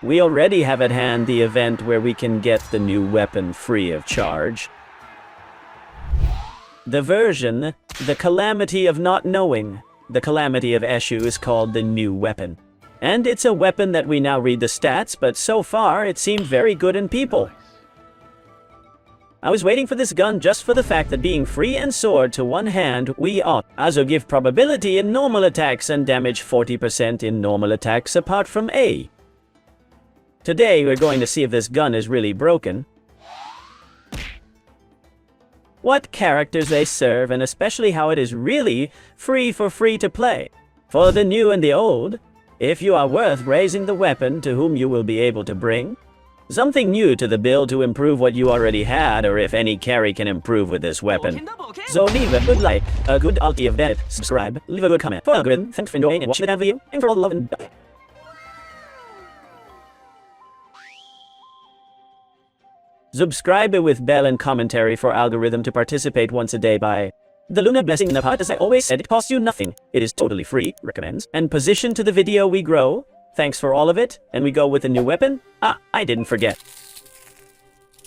we already have at hand the event where we can get the new weapon free of charge. The version, the Calamity of Not Knowing. The Calamity of Eshu is called the new weapon. And it's a weapon that we now read the stats, but so far it seemed very good in people. I was waiting for this gun just for the fact that being free and sword to one hand, we ought also give probability in normal attacks and damage 40% in normal attacks apart from A. Today we're going to see if this gun is really broken, what characters they serve, and especially how it is really free to play. For the new and the old, if you are worth raising the weapon to whom you will be able to bring something new to the build to improve what you already had, or if any carry can improve with this weapon. So leave a good like, a good ulti of Bennett, subscribe, leave a good comment for algorithm, thanks for enjoying and watching the damn video, and for all the love and bye. Subscribe with bell and commentary for algorithm to participate once a day by the Luna blessing in the heart. As I always said, it costs you nothing. It is totally free, recommends. And position to the video we grow. Thanks for all of it, and we go with a new weapon. I didn't forget.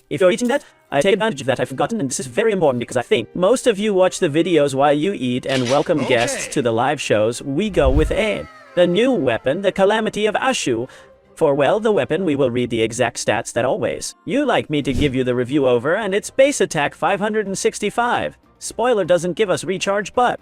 If you're eating that, I take advantage of that I've forgotten, and this is very important because I think most of you watch the videos while you eat and welcome guests to the live shows. We go with the new weapon, the Calamity of Eshu. For well, the weapon, we will read the exact stats that always you like me to give you the review over, and its base attack 565. Spoiler doesn't give us recharge, but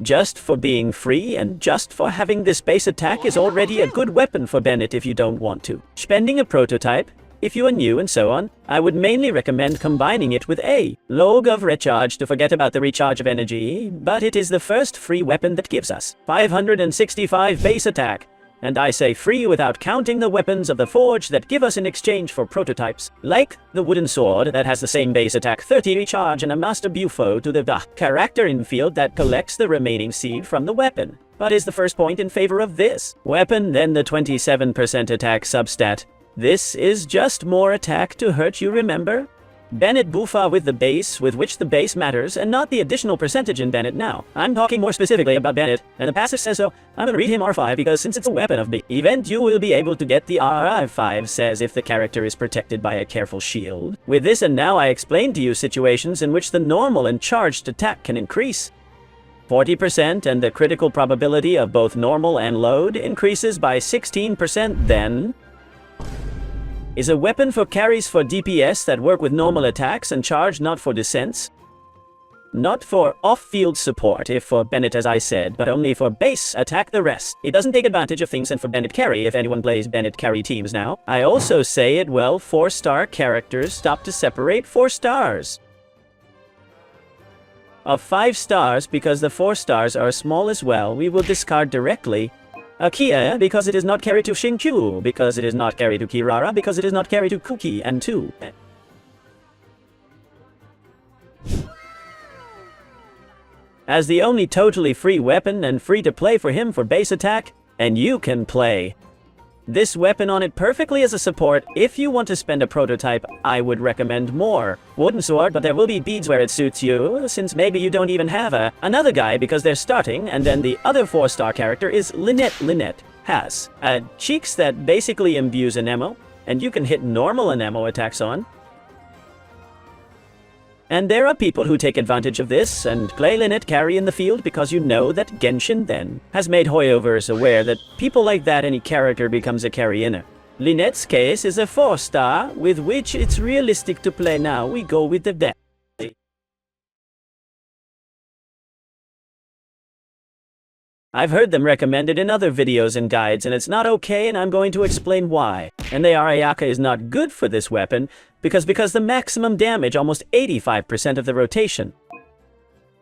just for being free and just for having this base attack is already a good weapon for Bennett if you don't want to spending a prototype. If you are new and so on, I would mainly recommend combining it with a log of recharge to forget about the recharge of energy, but it is the first free weapon that gives us 565 base attack. And I say free without counting the weapons of the forge that give us in exchange for prototypes, like the wooden sword that has the same base attack 30 recharge and a master bufo to the character in field that collects the remaining seed from the weapon, but is the first point in favor of this weapon. Then the 27% attack substat. This is just more attack to hurt you, remember? Bennett buffa with the base, with which the base matters, and not the additional percentage in Bennett now. I'm talking more specifically about Bennett, and the passive says so. I'm gonna read him R5 because since it's a weapon of the event, you will be able to get the R5 says if the character is protected by a careful shield. With this and now I explain to you situations in which the normal and charged attack can increase 40% and the critical probability of both normal and load increases by 16%. Then is a weapon for carries for DPS that work with normal attacks and charge, not for descents. Not for off-field support if for Bennett as I said, but only for base attack the rest. It doesn't take advantage of things and for Bennett carry if anyone plays Bennett carry teams now. I also say it well, 4-star characters stop to separate 4 stars of 5 stars because the 4 stars are small as well. We will discard directly Akia because it is not carried to Shinkyu, because it is not carried to Kirara, because it is not carried to Kuki, and 2. As the only totally free weapon and free to play for him for base attack, and you can play this weapon on it perfectly as a support. If you want to spend a prototype, I would recommend more wooden sword, but there will be beads where it suits you, since maybe you don't even have another guy because they're starting. And then the other 4-star character is Lynette. Lynette has cheeks that basically imbues an ammo, and you can hit normal and ammo attacks on. And there are people who take advantage of this and play Lynette carry in the field because you know that Genshin then has made Hoyoverse aware that people like that any character becomes a carry inner. Lynette's case is a 4-star with which it's realistic to play. Now we go with the deck. I've heard them recommended in other videos and guides, and it's not okay, and I'm going to explain why. And the Ayaka is not good for this weapon because the maximum damage almost 85% of the rotation.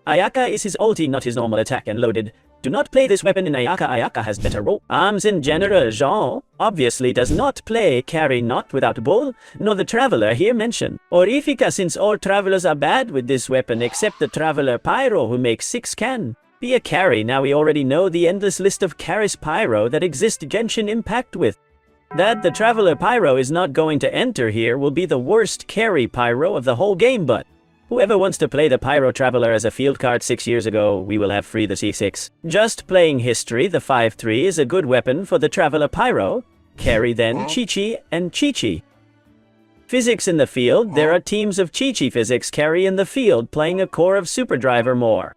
Ayaka is his ulti, not his normal attack and loaded. Do not play this weapon in Ayaka. Ayaka has better roll arms in general. Jean obviously does not play carry, not without Bull, nor the Traveler here mentioned, or Ifika, since all Travelers are bad with this weapon except the Traveler Pyro who makes 6 can be a carry. Now we already know the endless list of carries Pyro that exist Genshin Impact with. That the Traveler Pyro is not going to enter here will be the worst carry Pyro of the whole game, but whoever wants to play the Pyro Traveler as a field card 6 years ago, we will have free the C6. Just playing history, the 5-3 is a good weapon for the Traveler Pyro. Carry then Chi-Chi and Chi-Chi. Physics in the field, there are teams of Chi-Chi physics carry in the field playing a core of Superdriver more.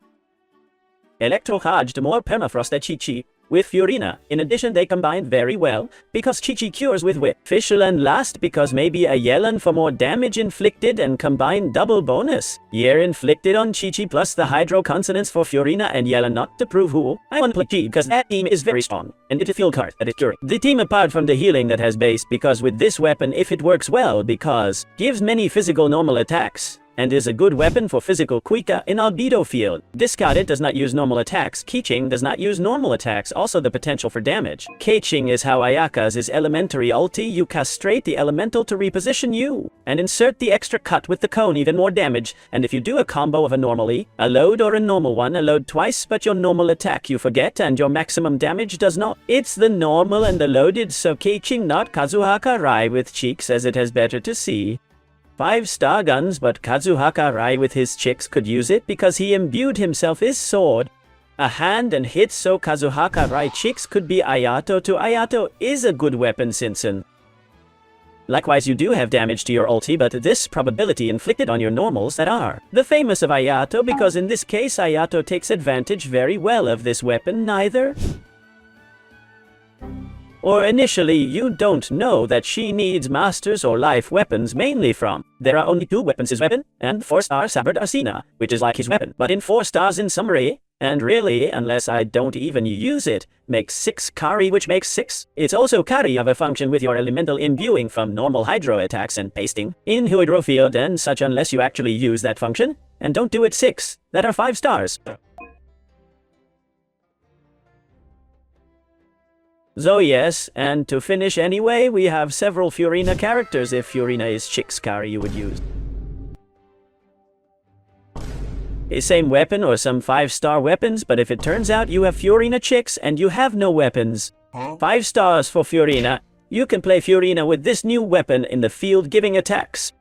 Electro-charged more permafrost at Chi-Chi with Fiorina. In addition, they combine very well because Chi-Chi cures with whip. Fischl and last because maybe a Yellen for more damage inflicted and combine double bonus. Year inflicted on Chi-Chi plus the hydro consonants for Fiorina and Yellen, not to prove who. I want to play Chi because that team is very strong and it is field card that is curing. The team apart from the healing that has base because with this weapon if it works well because gives many physical normal attacks and is a good weapon for physical Kuika in albedo field. Discarded does not use normal attacks. Keeching does not use normal attacks, also the potential for damage. Keeching is how Ayaka's is elementary ulti. You castrate the elemental to reposition you, and insert the extra cut with the cone, even more damage. And if you do a combo of a normally, a load or a normal one, a load twice, but your normal attack you forget and your maximum damage does not. It's the normal and the loaded, so Keeching not Kazuhaka Rai with cheeks as it has better to see. 5-star guns, but Kazuhaka Rai with his chicks could use it because he imbued himself his sword. A hand and hit, so Kazuhaka Rai chicks could be Ayato to Ayato is a good weapon Sinsen. Likewise you do have damage to your ulti, but this probability inflicted on your normals that are the famous of Ayato because in this case Ayato takes advantage very well of this weapon neither. Or initially you don't know that she needs masters or life weapons mainly from. There are only 2 weapons his weapon, and 4-star Sabard Arsena, which is like his weapon, but in 4 stars in summary, and really, unless I don't even use it, makes 6 Kari which makes 6. It's also Kari of a function with your elemental imbuing from normal hydro attacks and pasting in hydro field and such unless you actually use that function, and don't do it 6, that are 5 stars. So yes, and to finish anyway, we have several Fiorina characters if Fiorina is Chick's Kari you would use. A same weapon or some 5-star weapons, but if it turns out you have Fiorina chicks and you have no weapons, 5 stars for Fiorina, you can play Fiorina with this new weapon in the field giving attacks.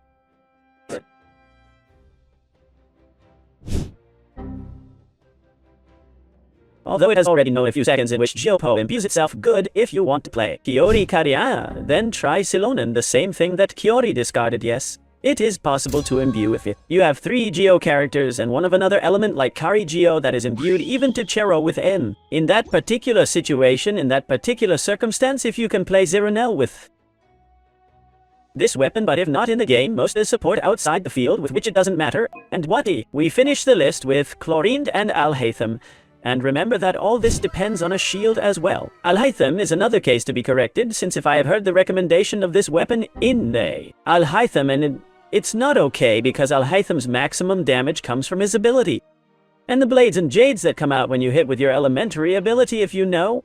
Although it has already known a few seconds in which Geopo imbues itself good if you want to play Kiori Karia, then try Silonen, the same thing that Kiori discarded, yes. It is possible to imbue with it. You have 3 Geo characters and one of another element like Kari Geo that is imbued even to Chero with N. In that particular situation, in that particular circumstance, if you can play Zironel with this weapon, but if not in the game, most is support outside the field with which it doesn't matter. And Wati, we finish the list with Chlorinde and Alhaitham. And remember that all this depends on a shield as well. Alhaitham is another case to be corrected, since if I have heard the recommendation of this weapon in Alhaitham, and it's not okay because Alhaitham's maximum damage comes from his ability. And the blades and jades that come out when you hit with your elementary ability if you know.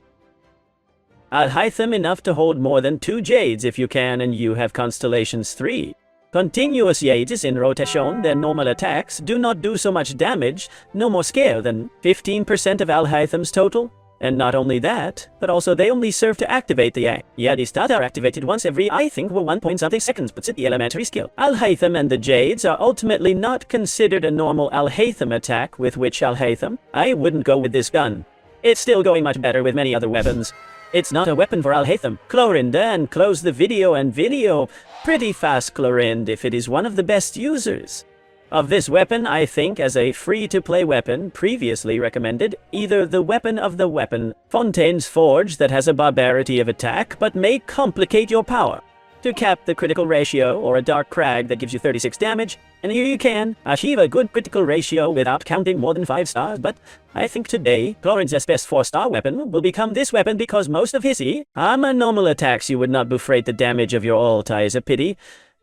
Alhaitham enough to hold more than 2 jades if you can and you have constellations 3. Continuous jades in rotation, their normal attacks do not do so much damage, no more scale than 15% of Alhaitham's total. And not only that, but also they only serve to activate the Yadis that are activated once every I think were 1.something seconds, but it's the elementary skill. Alhaitham and the Jades are ultimately not considered a normal Alhaitham attack with which Alhaitham, I wouldn't go with this gun. It's still going much better with many other weapons. It's not a weapon for Alhaitham. Chlorinde and close the video and video. Pretty fast Chlorinde if it is one of the best users of this weapon, I think, as a free-to-play weapon, previously recommended, either the weapon of the weapon, Fontaine's Forge that has a barbarity of attack, but may complicate your power, to cap the critical ratio, or a Dark Crag that gives you 36 damage, and here you can achieve a good critical ratio without counting more than 5 stars, but I think today, Clorinde's best 4-star weapon will become this weapon because most of his armor normal attacks you would not buffrate the damage of your ulti is a pity,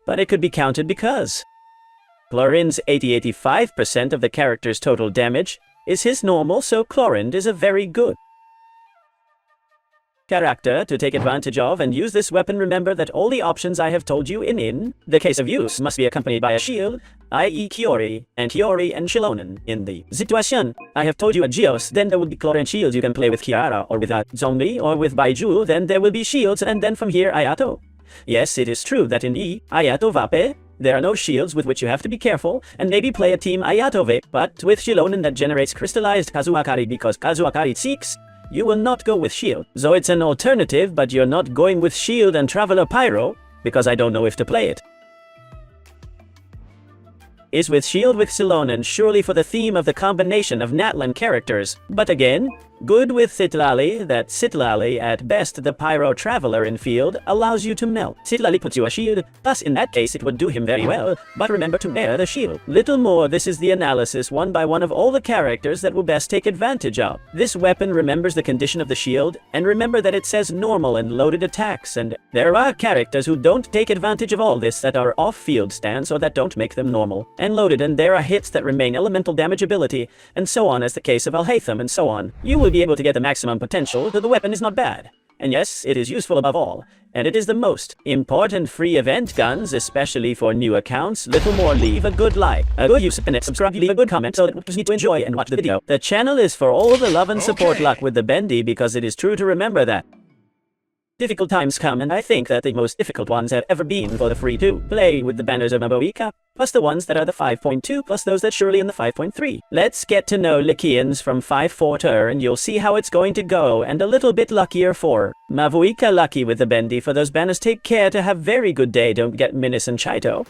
but it could be counted because Clorinde's 80-85% of the character's total damage is his normal, so Chlorinde is a very good character to take advantage of and use this weapon. Remember that all the options I have told you in the case of use must be accompanied by a shield, i.e. Kiori and Shilonen. In the situation I have told you a Geos, then there will be Chlorinde shields you can play with Kiara or with a zombie or with Baiju, then there will be shields, and then from here Ayato. Yes, it is true that in Ayato Vape, there are no shields with which you have to be careful, and maybe play a team Ayato Vape, but with Shilonen that generates crystallized Kazuhakari because Kazuhakari seeks you will not go with shield. So it's an alternative, but you're not going with shield and traveler pyro, because I don't know if to play it. Is with shield with Silonan, surely for the theme of the combination of NATLAN characters. But again, good with Citlali, that Citlali, at best the pyro traveler in field, allows you to melt. Citlali puts you a shield, thus in that case it would do him very well, but remember to bear the shield. Little more, this is the analysis one by one of all the characters that will best take advantage of. This weapon remembers the condition of the shield, and remember that it says normal and loaded attacks, and there are characters who don't take advantage of all this that are off-field stance or that don't make them normal and loaded, and there are hits that remain elemental damage ability, and so on, as the case of Alhaitham and so on. You will be able to get the maximum potential, though the weapon is not bad. And yes, it is useful above all, and it is the most important free event guns, especially for new accounts. Little more, leave a good like, a good use of it, subscribe, leave a good comment so that it need to enjoy and watch the video. The channel is for all the love and support. Luck with the bendy, because it is true to remember that difficult times come, and I think that the most difficult ones have ever been for the free to play with the banners of Maboika, plus the ones that are the 5.2, plus those that surely in the 5.3. Let's get to know Lycians from 5.4 and you'll see how it's going to go, and a little bit luckier for Mavuika. Lucky with the bendy for those banners. Take care to have very good day. Don't get Minis and Chaito.